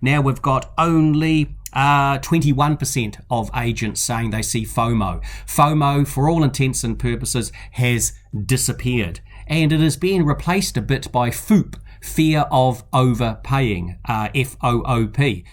Now we've got only 21% of agents saying they see FOMO. FOMO, for all intents and purposes, has disappeared. And it is being replaced a bit by FOOP, fear of overpaying, FOOP.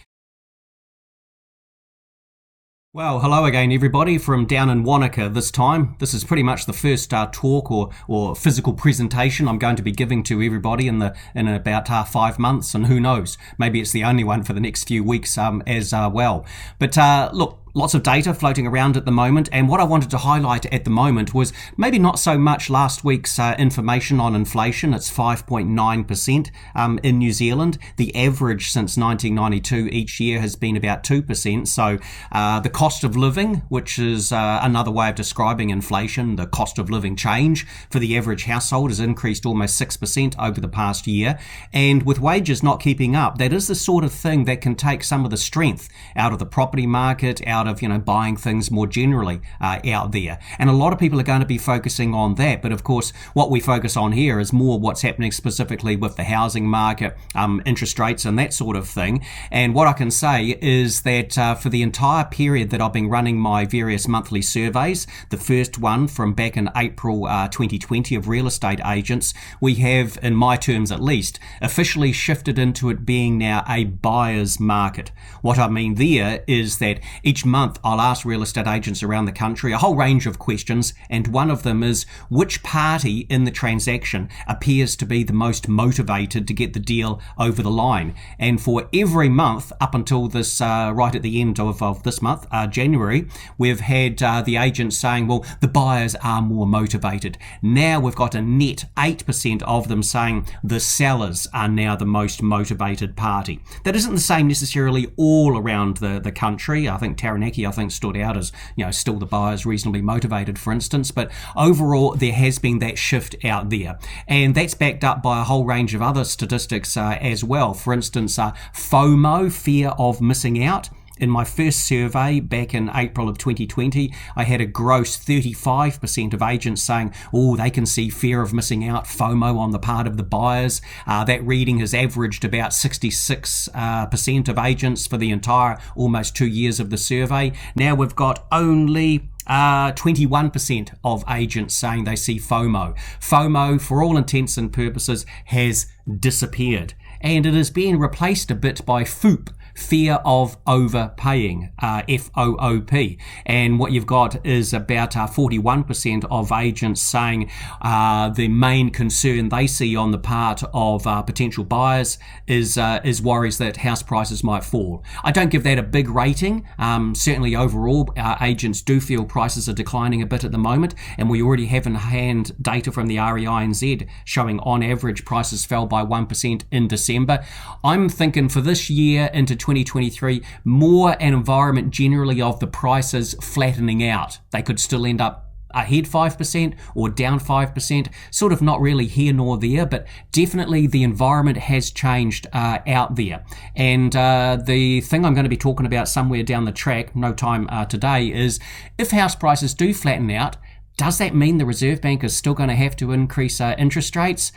Well, hello again, everybody, from down in Wanaka this time. This is pretty much the first talk or physical presentation I'm going to be giving to everybody in about 5 months, and who knows, maybe it's the only one for the next few weeks as well. But look, lots of data floating around at the moment, and what I wanted to highlight at the moment was maybe not so much last week's information on inflation. It's 5.9% in New Zealand. The average since 1992 each year has been about 2%. So the cost of living, which is another way of describing inflation, the cost of living change for the average household has increased almost 6% over the past year. And with wages not keeping up, that is the sort of thing that can take some of the strength out of the property market, out of buying things more generally out there. And a lot of people are going to be focusing on that, but of course what we focus on here is more what's happening specifically with the housing market, interest rates and that sort of thing. And what I can say is that for the entire period that I've been running my various monthly surveys, the first one from back in April 2020 of real estate agents, we have, in my terms at least, officially shifted into it being now a buyer's market. What I mean there is that each month I'll ask real estate agents around the country a whole range of questions, and one of them is which party in the transaction appears to be the most motivated to get the deal over the line. And for every month up until this right at the end of this month, January, we've had the agents saying, well, the buyers are more motivated. Now we've got a net 8% of them saying the sellers are now the most motivated party. That isn't the same necessarily all around the country. I think Taranaki stood out as still the buyers reasonably motivated, for instance, but overall there has been that shift out there, and that's backed up by a whole range of other statistics as well. For instance, FOMO, fear of missing out. In my first survey back in April of 2020, I had a gross 35% of agents saying, oh, they can see fear of missing out, FOMO on the part of the buyers. That reading has averaged about 66% of agents for the entire almost 2 years of the survey. Now we've got only 21% of agents saying they see FOMO. FOMO, for all intents and purposes, has disappeared. And it is being replaced a bit by FOOP, fear of overpaying, FOOP. And what you've got is about 41% of agents saying the main concern they see on the part of potential buyers is worries that house prices might fall. I don't give that a big rating. Certainly overall, agents do feel prices are declining a bit at the moment, and we already have in hand data from the REINZ showing on average prices fell by 1% in December. I'm thinking for this year into 2023, more an environment generally of the prices flattening out. They could still end up ahead 5% or down 5%, sort of not really here nor there, but definitely the environment has changed out there. And the thing I'm going to be talking about somewhere down the track, no time today, is if house prices do flatten out, does that mean the Reserve Bank is still going to have to increase interest rates?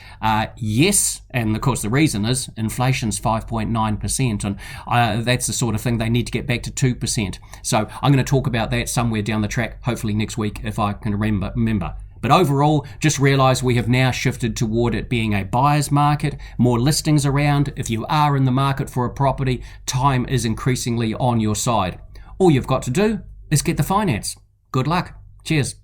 Yes, and of course the reason is inflation's 5.9%, and that's the sort of thing they need to get back to 2%. So I'm going to talk about that somewhere down the track, hopefully next week if I can remember. But overall, just realise we have now shifted toward it being a buyer's market, more listings around. If you are in the market for a property, time is increasingly on your side. All you've got to do is get the finance. Good luck. Cheers.